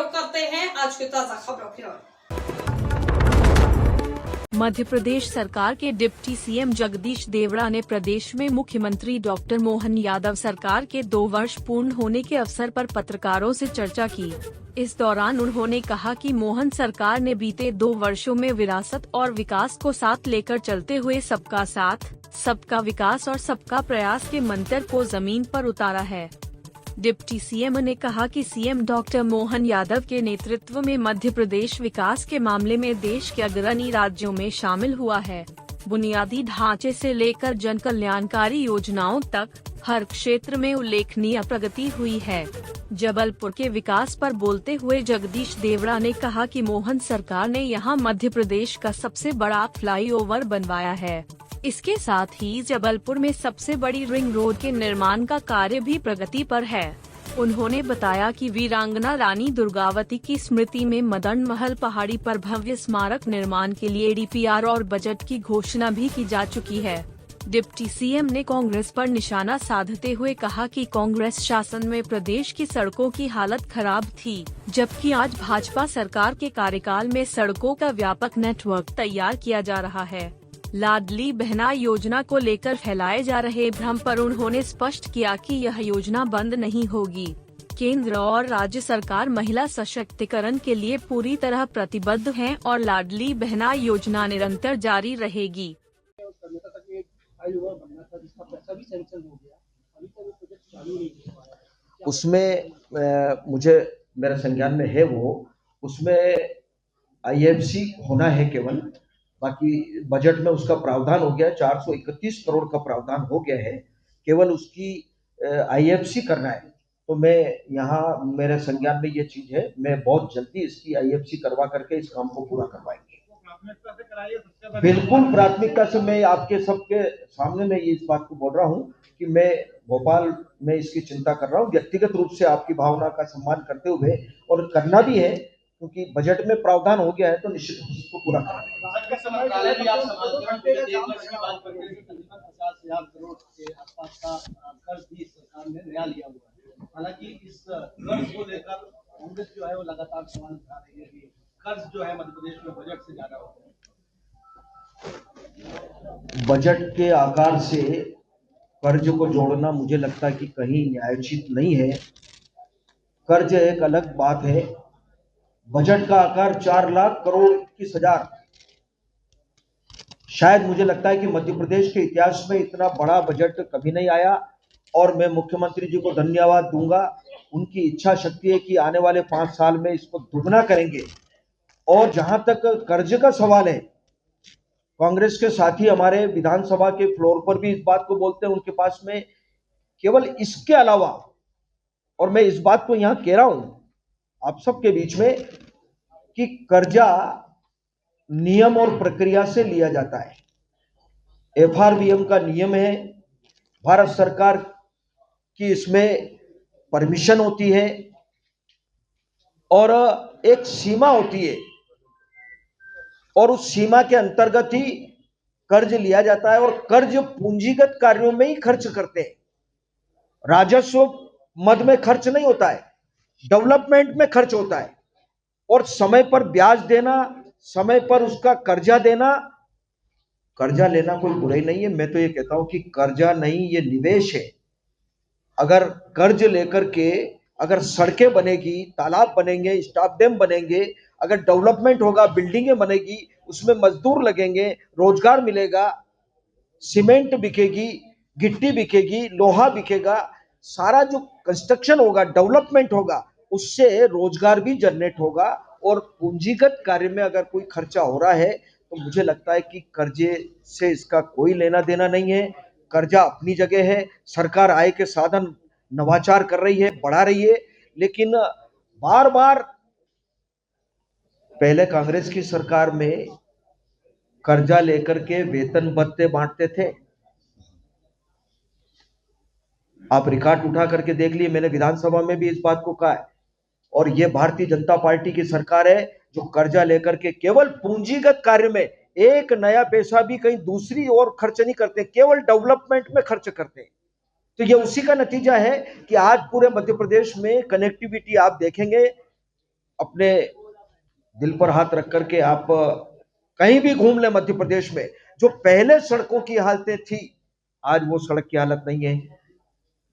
रुख करते हैं आज की ताजा खबरों की ओर। मध्य प्रदेश सरकार के डिप्टी सीएम जगदीश देवड़ा ने प्रदेश में मुख्यमंत्री डॉक्टर मोहन यादव सरकार के 2 वर्ष पूर्ण होने के अवसर पर पत्रकारों से चर्चा की। इस दौरान उन्होंने कहा कि मोहन सरकार ने बीते 2 वर्षों में विरासत और विकास को साथ लेकर चलते हुए सबका साथ, सबका विकास और सबका प्रयास के मंत्र को जमीन पर उतारा है। डिप्टी सीएम ने कहा कि सीएम डॉक्टर मोहन यादव के नेतृत्व में मध्य प्रदेश विकास के मामले में देश के अग्रणी राज्यों में शामिल हुआ है। बुनियादी ढांचे से लेकर जन कल्याणकारी योजनाओं तक हर क्षेत्र में उल्लेखनीय प्रगति हुई है। जबलपुर के विकास पर बोलते हुए जगदीश देवड़ा ने कहा कि मोहन सरकार ने यहां मध्य प्रदेश का सबसे बड़ा फ्लाईओवर बनवाया है। इसके साथ ही जबलपुर में सबसे बड़ी रिंग रोड के निर्माण का कार्य भी प्रगति पर है। उन्होंने बताया कि वीरांगना रानी दुर्गावती की स्मृति में मदन महल पहाड़ी पर भव्य स्मारक निर्माण के लिए डीपीआर और बजट की घोषणा भी की जा चुकी है। डिप्टी सीएम ने कांग्रेस पर निशाना साधते हुए कहा कि कांग्रेस शासन में प्रदेश की सड़कों की हालत खराब थी, जबकि आज भाजपा सरकार के कार्यकाल में सड़कों का व्यापक नेटवर्क तैयार किया जा रहा है। लाडली बहना योजना को लेकर फैलाए जा रहे भ्रम पर उन्होंने स्पष्ट किया कि यह योजना बंद नहीं होगी। केंद्र और राज्य सरकार महिला सशक्तिकरण के लिए पूरी तरह प्रतिबद्ध हैं और लाडली बहना योजना निरंतर जारी रहेगी। उसमें मुझे मेरा संज्ञान में है उसमें आईएफसी होना है केवल, बाकी बजट में उसका प्रावधान हो गया है। 431 करोड़ का प्रावधान हो गया है, केवल उसकी आईएफसी करना है। तो मैं यहाँ मेरे संज्ञान में ये चीज है, मैं बहुत जल्दी इसकी आईएफसी करवा करके इस काम को पूरा करवाएंगे। बिल्कुल प्राथमिकता से मैं आपके सबके सामने में इस बात को बोल रहा हूँ कि मैं भोपाल में इसकी चिंता कर रहा हूँ, व्यक्तिगत रूप से आपकी भावना का सम्मान करते हुए, और करना भी है क्योंकि बजट में प्रावधान हो गया है तो निश्चित उसको पूरा करना। हालांकि इस कर्ज को लेकर कांग्रेस जो है वो लगातार सवाल उठा रही है कि कर्ज जो है मध्य प्रदेश में बजट से ज्यादा हो गया। बजट के आकार से कर्ज को जोड़ना मुझे लगता है कि कहीं न्यायोचित नहीं है। कर्ज एक अलग बात है। बजट का आकार 4,21,000, शायद मुझे लगता है कि मध्य प्रदेश के इतिहास में इतना बड़ा बजट कभी नहीं आया। और मैं मुख्यमंत्री जी को धन्यवाद दूंगा, उनकी इच्छा शक्ति है कि आने वाले 5 साल में इसको दुगना करेंगे। और जहां तक कर्ज का सवाल है, कांग्रेस के साथी हमारे विधानसभा के फ्लोर पर भी इस बात को बोलते हैं, उनके पास में केवल इसके अलावा, और मैं इस बात को यहां कह रहा हूं आप सबके बीच में कि कर्जा नियम और प्रक्रिया से लिया जाता है। एफआरबीएम का नियम है, भारत सरकार की इसमें परमिशन होती है और एक सीमा होती है, और उस सीमा के अंतर्गत ही कर्ज लिया जाता है। और कर्ज पूंजीगत कार्यों में ही खर्च करते हैं, राजस्व मद में खर्च नहीं होता है, डेवलपमेंट में खर्च होता है। और समय पर ब्याज देना, समय पर उसका कर्जा देना, कर्जा लेना कोई बुराई नहीं है। मैं तो ये कहता हूं कि कर्जा नहीं, ये निवेश है। अगर कर्ज लेकर के अगर सड़कें बनेगी, तालाब बनेंगे, स्टॉप डैम बनेंगे, अगर डेवलपमेंट होगा, बिल्डिंगें बनेगी, उसमें मजदूर लगेंगे, रोजगार मिलेगा, सीमेंट बिकेगी, गिट्टी बिकेगी, लोहा बिकेगा, सारा जो कंस्ट्रक्शन होगा, डेवलपमेंट होगा, उससे रोजगार भी जनरेट होगा। और पूंजीगत कार्य में अगर कोई खर्चा हो रहा है तो मुझे लगता है कि कर्जे से इसका कोई लेना देना नहीं है। कर्जा अपनी जगह है, सरकार आय के साधन नवाचार कर रही है, बढ़ा रही है, लेकिन बार बार पहले कांग्रेस की सरकार में कर्जा लेकर के वेतन भत्ते बांटते थे। आप रिकॉर्ड उठा करके देख लिए, मैंने विधानसभा में भी इस बात को कहा है। और ये भारतीय जनता पार्टी की सरकार है जो कर्जा लेकर के केवल पूंजीगत कार्य में एक नया पैसा भी कहीं दूसरी ओर खर्च नहीं करते, केवल डेवलपमेंट में खर्च करते हैं। तो ये उसी का नतीजा है कि आज पूरे मध्य प्रदेश में कनेक्टिविटी आप देखेंगे अपने दिल पर हाथ रख करके आप कहीं भी घूम ले मध्य प्रदेश में, जो पहले सड़कों की हालतें थी आज वो सड़क की हालत नहीं है।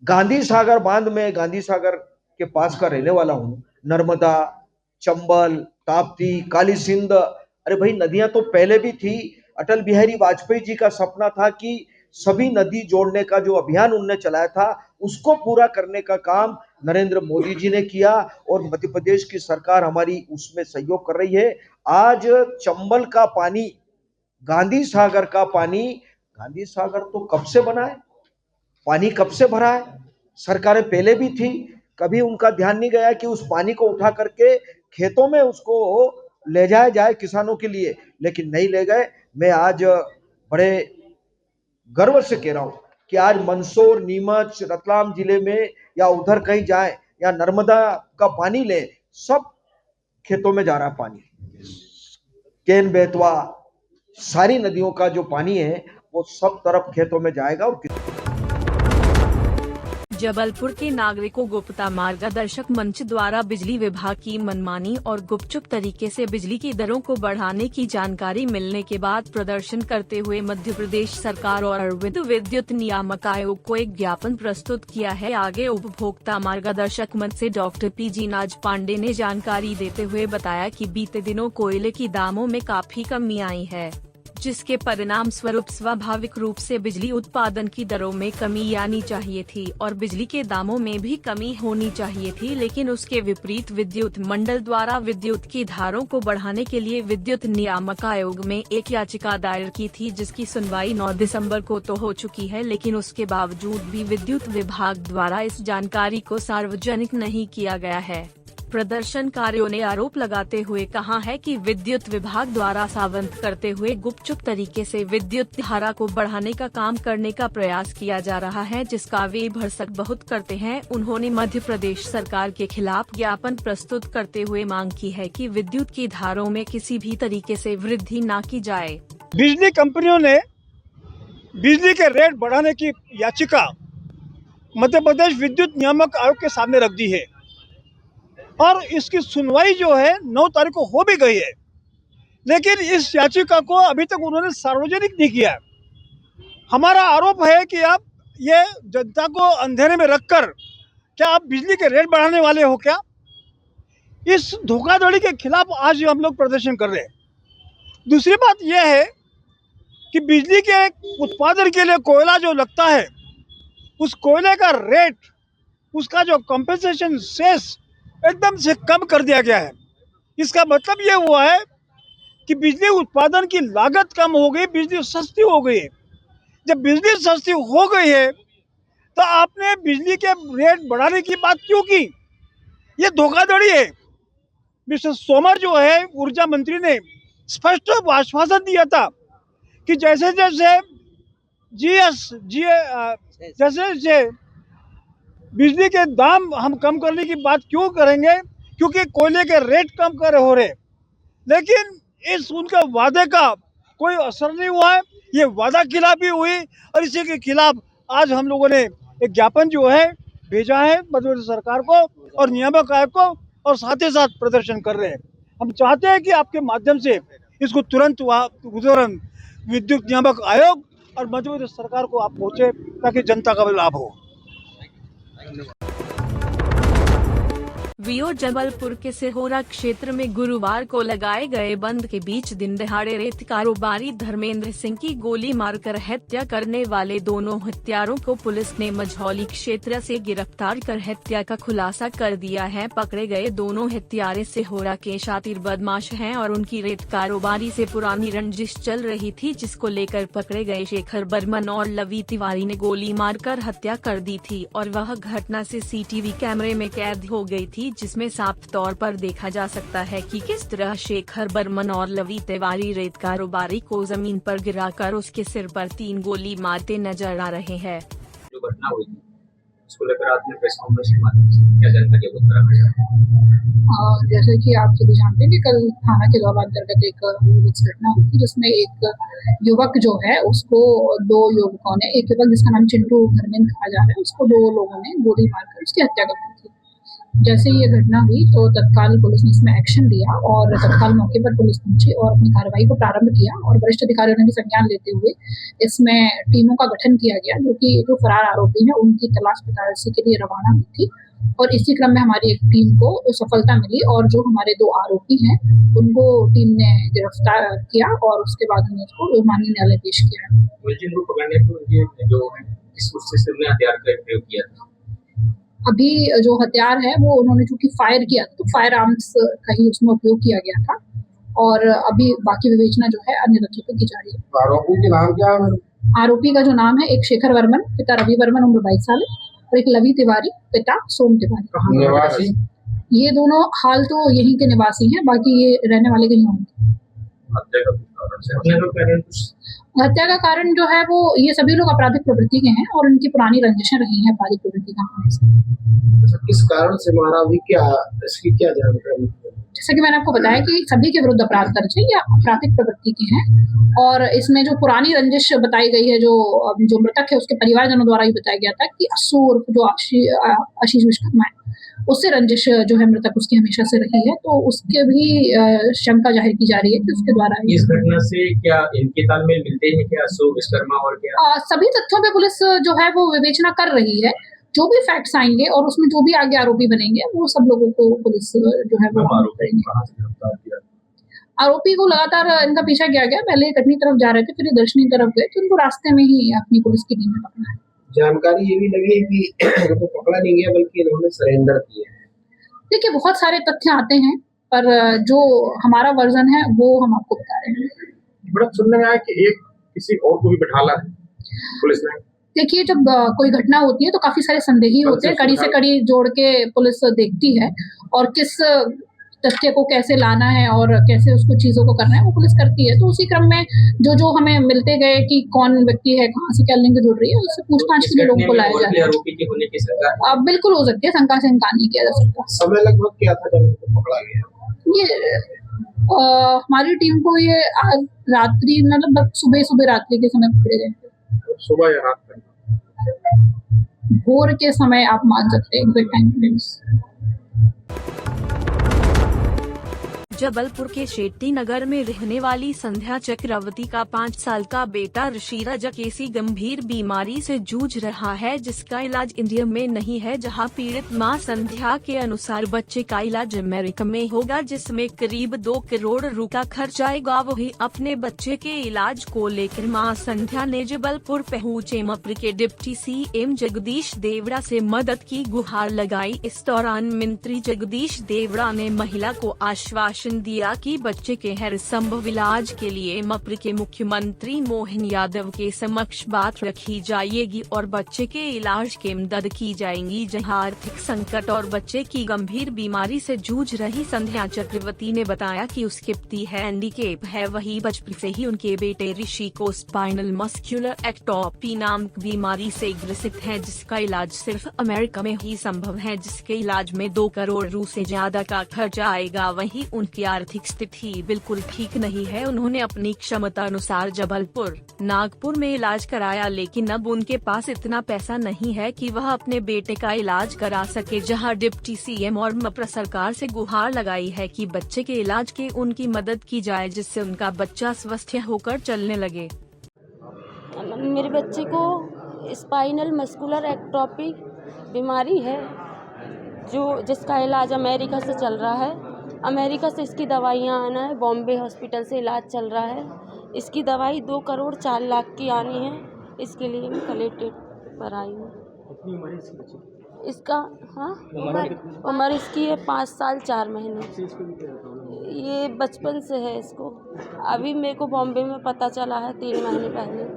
गांधी सागर बांध में, गांधी सागर के पास का रहने वाला हूं। नर्मदा, चंबल, ताप्ती, काली सिंध, अरे भाई नदियां तो पहले भी थी। अटल बिहारी वाजपेयी जी का सपना था कि सभी नदी जोड़ने का जो अभियान उनने चलाया था उसको पूरा करने का काम नरेंद्र मोदी जी ने किया और मध्य प्रदेश की सरकार हमारी उसमें सहयोग कर रही है। आज चंबल का पानी, गांधी सागर का पानी, गांधी सागर तो कब से बना है, पानी कब से भरा है, सरकारें पहले भी थी, कभी उनका ध्यान नहीं गया कि उस पानी को उठा करके खेतों में उसको ले जाया जाए किसानों के लिए, लेकिन नहीं ले गए। मैं आज बड़े गर्व से कह रहा हूं कि आज मंदसौर, नीमच, रतलाम जिले में या उधर कहीं जाए या नर्मदा का पानी ले, सब खेतों में जा रहा है पानी। केन, बेतवा, सारी नदियों का जो पानी है वो सब तरफ खेतों में जाएगा। और जबलपुर के नागरिकों गुप्ता मार्गदर्शक मंच द्वारा बिजली विभाग की मनमानी और गुपचुप तरीके से बिजली की दरों को बढ़ाने की जानकारी मिलने के बाद प्रदर्शन करते हुए मध्य प्रदेश सरकार और विद्युत नियामक आयोग को एक ज्ञापन प्रस्तुत किया है। आगे उपभोक्ता मार्गदर्शक मंच से डॉक्टर पी.जी. नाज पांडे ने जानकारी देते हुए बताया कि बीते दिनों कोयले की दामों में काफी कमी आई है, जिसके परिणाम स्वरूप स्वाभाविक रूप से बिजली उत्पादन की दरों में कमी आनी चाहिए थी और बिजली के दामों में भी कमी होनी चाहिए थी, लेकिन उसके विपरीत विद्युत मंडल द्वारा विद्युत की दरों को बढ़ाने के लिए विद्युत नियामक आयोग में एक याचिका दायर की थी, जिसकी सुनवाई 9 दिसंबर को तो हो चुकी है, लेकिन उसके बावजूद भी विद्युत विभाग द्वारा इस जानकारी को सार्वजनिक नहीं किया गया है। प्रदर्शनकारियों ने आरोप लगाते हुए कहा है कि विद्युत विभाग द्वारा सावंत करते हुए गुपचुप तरीके से विद्युत धारा को बढ़ाने का काम करने का प्रयास किया जा रहा है, जिसका वे भरसक बहुत करते हैं। उन्होंने मध्य प्रदेश सरकार के खिलाफ ज्ञापन प्रस्तुत करते हुए मांग की है कि विद्युत की धारों में किसी भी तरीके से वृद्धि न की जाए। बिजली कंपनियों ने बिजली के रेट बढ़ाने की याचिका मध्य प्रदेश विद्युत नियामक आयोग के सामने रख दी है और इसकी सुनवाई जो है 9 तारीख को हो भी गई है, लेकिन इस याचिका को अभी तक उन्होंने सार्वजनिक नहीं किया। हमारा आरोप है कि आप ये जनता को अंधेरे में रखकर क्या आप बिजली के रेट बढ़ाने वाले हो क्या? इस धोखाधड़ी के खिलाफ आज हम लोग प्रदर्शन कर रहे हैं। दूसरी बात यह है कि बिजली के उत्पादन के लिए कोयला जो लगता है, उस कोयले का रेट, उसका जो कंपनसेशन सेस एकदम से कम कर दिया गया है। इसका मतलब ये हुआ है कि बिजली उत्पादन की लागत कम हो गई, बिजली सस्ती हो गई है। जब बिजली सस्ती हो गई है तो आपने बिजली के रेट बढ़ाने की बात क्यों की? ये धोखाधड़ी है। मिस्टर तोमर जो है ऊर्जा मंत्री ने स्पष्ट आश्वासन दिया था कि जैसे जैसे जैसे बिजली के दाम हम कम करने की बात क्यों करेंगे, क्योंकि कोयले के रेट कम कर हो रहे, लेकिन इस उनका वादे का कोई असर नहीं हुआ है। ये वादा खिलाफी हुई और इसी के खिलाफ आज हम लोगों ने एक ज्ञापन जो है भेजा है मध्य प्रदेश सरकार को और नियामक आयोग को, और साथ ही साथ प्रदर्शन कर रहे हैं। हम चाहते हैं कि आपके माध्यम से इसको तुरंत विद्युत नियामक आयोग और मध्य प्रदेश सरकार को आप पहुँचे ताकि जनता का लाभ हो। वीओ जबलपुर के सिहोरा क्षेत्र में गुरुवार को लगाए गए बंद के बीच दिन दहाड़े रेत कारोबारी धर्मेंद्र सिंह की गोली मारकर हत्या करने वाले दोनों हत्यारों को पुलिस ने मझौली क्षेत्र से गिरफ्तार कर हत्या का खुलासा कर दिया है। पकड़े गए दोनों हत्यारे सिहोरा के शातिर बदमाश हैं और उनकी रेत कारोबारी से पुरानी रंजिश चल रही थी, जिसको लेकर पकड़े गए शेखर बर्मन और लवी तिवारी ने गोली मारकर हत्या कर दी थी और वह घटना सीसीटीवी कैमरे में कैद हो गई थी, जिसमें साफ तौर पर देखा जा सकता है कि किस तरह शेखर बर्मन और लवी तिवारी रेत कारोबारी को जमीन पर गिराकर उसके सिर पर 3 गोली मारते नजर आ रहे हैं। जो घटना हुई उसको लेकर आपने प्रेस कॉन्फ्रेंस के माध्यम से क्या जानकारी अवगत कराना चाहते हैं? जैसे कि आप सभी जानते हैं कि कल थाना के दौरान अंतर्गत एक घटना हुई थी, जिसमें एक युवक जो है उसको 2 युवकों ने, एक युवक जिसका नाम चिंटू धर्मेंद्र कहा जा रहा है, उसको 2 लोगों ने गोली मारकर उसकी हत्या कर दी थी। जैसे ही ये घटना हुई तो तत्काल पुलिस ने इसमें एक्शन लिया और तत्काल मौके पर पुलिस पहुंची और अपनी कार्रवाई को प्रारंभ किया और वरिष्ठ अधिकारियों ने भी संज्ञान लेते हुए इसमें टीमों का गठन किया गया, जो फरार आरोपी हैं उनकी तलाश तलाशी के लिए रवाना हुई थी। और इसी क्रम में हमारी एक टीम को सफलता मिली और जो हमारे 2 आरोपी हैं उनको टीम ने गिरफ्तार किया और उसके बाद उन्हें उसको माननीय न्यायालय पेश किया। मुलजिम को पकड़ने के लिए जो है किस उससे हमने हथियार का प्रयोग किया था? अभी जो हथियार है वो उन्होंने चूंकि फायर किया तो फायर आर्म्स का ही उसमें उपयोग किया गया था और अभी बाकी विवेचना जो है अन्य तथ्यों पर की जा रही है। आरोपी के नाम क्या है? आरोपी का जो नाम है, एक शेखर वर्मन पिता रवि वर्मन उम्र 22 साल और एक लवी तिवारी पिता सोम तिवारी। निवासी? ये दोनों हाल तो यहीं के निवासी हैं, बाकी ये रहने वाले कहीं होंगे। हत्या का कारण जो है वो ये सभी लोग आपराधिक प्रवृत्ति के हैं और उनकी पुरानी रंजिशें रही हैं आपराधिक प्रवृत्ति का होने से। किस कारण से मारा, अभी क्या इसकी क्या जानकारी? जैसे कि मैंने आपको बताया कि सभी के विरुद्ध अपराध दर्ज है या आपराधिक प्रवृत्ति के हैं और इसमें जो पुरानी रंजिश बताई गई है, जो मृतक है उसके परिवारजनों द्वारा भी बताया गया था कि असूर जो आशीष विश्वकर्मा है उससे रंजिश जो है मृतक उसकी हमेशा से रही है, तो उसके भी शंका जाहिर की जा रही है कि उसके द्वारा इस घटना से क्या इनके तालमेल मिलते हैं क्या अशोक विश्वकर्मा और क्या? सभी तथ्यों पे पुलिस जो है वो विवेचना कर रही है, जो भी फैक्ट्स आएंगे और उसमें जो भी आगे आरोपी बनेंगे वो सब लोगों को पुलिस जो है वो करेंगे। आरोपी को लगातार इनका पीछा किया गया, पहले कटनी तरफ जा रहे थे फिर दर्शनी तरफ गए तो उनको रास्ते में ही अपनी पुलिस की टीम ने पकड़ा है। जानकारी ये भी लगी है कि इनको पकड़ा नहीं गया बल्कि इन्होंने सरेंडर किया है। देखिए बहुत सारे तथ्य आते हैं पर जो हमारा वर्जन है वो हम आपको बता रहे हैं। बड़ा सुनने में आया कि एक किसी और को भी बिठाला है पुलिस ने। देखिए जब कोई घटना होती है तो काफी सारे संदेही होते हैं, कड़ी से कड़ी जोड़ के पुलिस देखती है और किस तथ्य को कैसे लाना है और कैसे उसको चीजों को करना है वो पुलिस करती है। तो उसी क्रम में जो हमें मिलते गए कि कौन व्यक्ति है, कहाँ से क्या लिंक जुड़ रही है, उससे पूछताछ के लिए लोगों को लाया जाए। आरोपी के होने की शंका बिल्कुल हो सकती है, शंका से इनकार नहीं किया जा सकता। समय लगभग क्या था जब इनको पकड़ा गया? ये हमारी टीम को ये रात्रि मतलब सुबह रात्रि के समय पकड़े गए। सुबह या रात में? भोर के समय आप मान सकते हैं एग्जैक्ट टाइम। जबलपुर के शेट्टी नगर में रहने वाली संध्या चक्रवर्ती का 5 साल का बेटा ऋषिराज किसी गंभीर बीमारी से जूझ रहा है जिसका इलाज इंडिया में नहीं है, जहां पीड़ित मां संध्या के अनुसार बच्चे का इलाज अमेरिका में होगा जिसमें करीब 2 करोड़ रुपए का खर्च आएगा। वही अपने बच्चे के इलाज को लेकर मां संध्या ने जबलपुर पहुंचे मप्र के डिप्टी सीएम जगदीश देवड़ा से मदद की गुहार लगाई। इस दौरान मंत्री जगदीश देवड़ा ने महिला को आश्वासन दिया कि बच्चे के हर संभव इलाज के लिए मप्र के मुख्यमंत्री मोहन यादव के समक्ष बात रखी जाएगी और बच्चे के इलाज की मदद की जाएगी। जहां आर्थिक संकट और बच्चे की गंभीर बीमारी से जूझ रही संध्या चक्रवर्ती ने बताया कि उसके पति हैंडीकेप है, वही बचपन से ही उनके बेटे ऋषि को स्पाइनल मस्कुलर एक्टोपी नामक बीमारी से ग्रसित है जिसका इलाज सिर्फ अमेरिका में ही संभव है, जिसके इलाज में 2 करोड़ रुपए से ज्यादा का खर्च आएगा। वहीं उनकी आर्थिक स्थिति बिल्कुल ठीक नहीं है। उन्होंने अपनी क्षमता अनुसार जबलपुर, नागपुर में इलाज कराया लेकिन अब उनके पास इतना पैसा नहीं है कि वह अपने बेटे का इलाज करा सके। जहां डिप्टी सीएम और मप्र सरकार से गुहार लगाई है कि बच्चे के इलाज के उनकी मदद की जाए जिससे उनका बच्चा स्वस्थ होकर चलने लगे। मेरे बच्चे को स्पाइनल मस्कुलर एक्टोपी बीमारी है जिसका इलाज अमेरिका से चल रहा है। अमेरिका से इसकी दवाइयाँ आना है, बॉम्बे हॉस्पिटल से इलाज चल रहा है। इसकी दवाई 2 करोड़ 4 लाख की आनी है, इसके लिए मैं कलेक्टेड पर आई हूँ। कितनी उम्र है इसकी बच्ची? इसका उम्र इसकी है 5 साल 4 महीने। ये बचपन से है इसको। अभी मेरे को बॉम्बे में पता चला है 3 महीने पहले।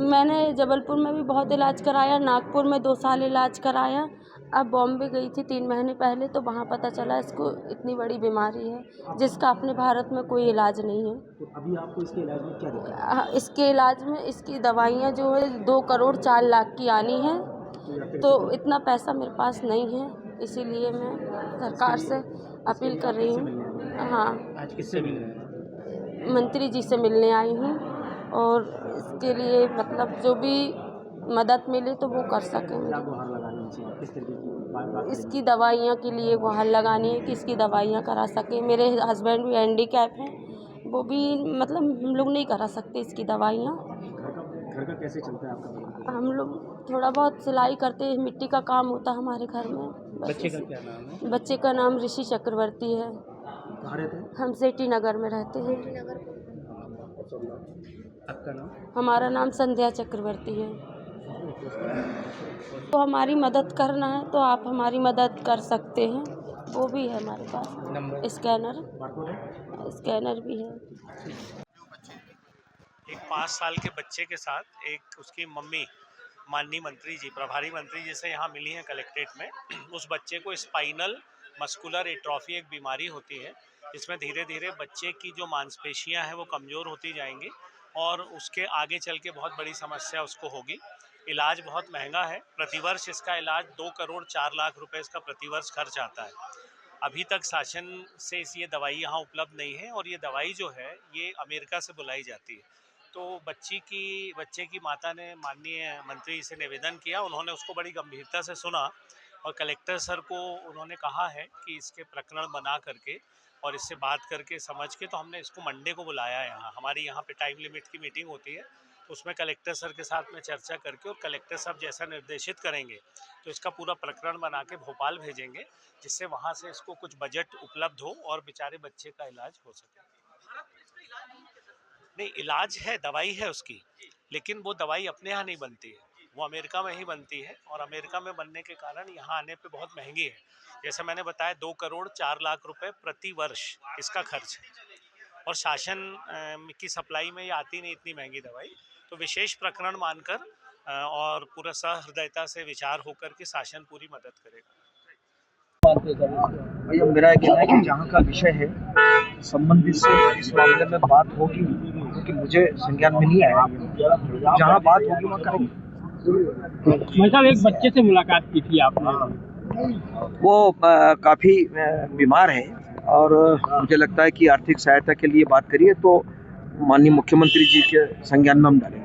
मैंने जबलपुर में भी बहुत इलाज कराया, नागपुर में 2 साल इलाज कराया, अब बॉम्बे गई थी 3 महीने पहले तो वहाँ पता चला इसको इतनी बड़ी बीमारी है जिसका अपने भारत में कोई इलाज नहीं है। तो अभी आपको इसके इलाज में क्या दिक्कत है? इसके इलाज में इसकी दवाइयाँ जो है 2 करोड़ 4 लाख की आनी है, तो इतना पैसा मेरे पास नहीं है, इसीलिए मैं सरकार से अपील कर रही हूँ। हाँ, आज किससे मिल रहे हैं? मंत्री जी से मिलने आई हूँ और इसके लिए मतलब जो भी मदद मिले तो वो कर सकें। क्या गुहार लगानी चाहिए? किस तरीके की? इसकी दवाइयाँ के लिए गुहार लगानी है कि इसकी दवाइयाँ करा सके। मेरे हस्बैंड भी हैंडीकैप हैं, वो भी मतलब हम लोग नहीं करा सकते इसकी दवाइयाँ। घर का कैसे चलता है आपका? हम लोग थोड़ा बहुत सिलाई करते हैं, मिट्टी का काम होता है हमारे घर में। बच्चे का क्या नाम है? बच्चे का नाम ऋषि चक्रवर्ती है। कहाँ रहते हैं? हम सेठी नगर में रहते हैं। आपका नाम? हमारा नाम संध्या चक्रवर्ती है। तो हमारी मदद करना है तो आप हमारी मदद कर सकते हैं, वो भी है हमारे पास स्कैनर भी है। एक 5 साल के बच्चे के साथ एक उसकी मम्मी माननीय मंत्री जी, प्रभारी मंत्री जी से यहाँ मिली हैं कलेक्ट्रेट में। उस बच्चे को स्पाइनल मस्कुलर एट्रोफी एक बीमारी होती है, इसमें धीरे धीरे बच्चे की जो मांसपेशियाँ हैं वो कमज़ोर होती जाएंगी और उसके आगे चल के बहुत बड़ी समस्या उसको होगी। इलाज बहुत महंगा है, प्रतिवर्ष इसका इलाज 2 करोड़ 4 लाख रुपए इसका प्रतिवर्ष खर्च आता है। अभी तक शासन से ये दवाई यहाँ उपलब्ध नहीं है और ये दवाई जो है ये अमेरिका से बुलाई जाती है। तो बच्चे की माता ने माननीय मंत्री से निवेदन किया, उन्होंने उसको बड़ी गंभीरता से सुना और कलेक्टर सर को उन्होंने कहा है कि इसके प्रकरण बना करके और इससे बात करके समझ के, तो हमने इसको मंडे को बुलाया है। यहाँ हमारी यहाँ पे टाइम लिमिट की मीटिंग होती है, तो उसमें कलेक्टर सर के साथ में चर्चा करके और कलेक्टर साहब जैसा निर्देशित करेंगे तो इसका पूरा प्रकरण बना के भोपाल भेजेंगे, जिससे वहाँ से इसको कुछ बजट उपलब्ध हो और बेचारे बच्चे का इलाज हो सके। नहीं, इलाज है, दवाई है उसकी, लेकिन वो दवाई अपने यहाँ नहीं बनती है, वो अमेरिका में ही बनती है और अमेरिका में बनने के कारण यहाँ आने पे बहुत महंगी है। जैसे मैंने बताया 2 करोड़ 4 लाख रुपए प्रति वर्ष इसका खर्च है और शासन की सप्लाई में ये आती नहीं इतनी महंगी दवाई। तो विशेष प्रकरण मानकर और पूरा सहृदयता से विचार होकर के शासन पूरी मदद करेगा। भैया मेरा कहना है कि जहाँ का विषय है संबंधित से इस मामले में बात होगी, क्योंकि मुझे संज्ञान में नहीं आया, जहाँ बात होगी वहाँ करेंगे। मैं साहब एक बच्चे से मुलाकात की थी आपने? वो काफ़ी बीमार है और मुझे लगता है कि आर्थिक सहायता के लिए बात करिए तो माननीय मुख्यमंत्री जी के संज्ञान में हम डालेंगे।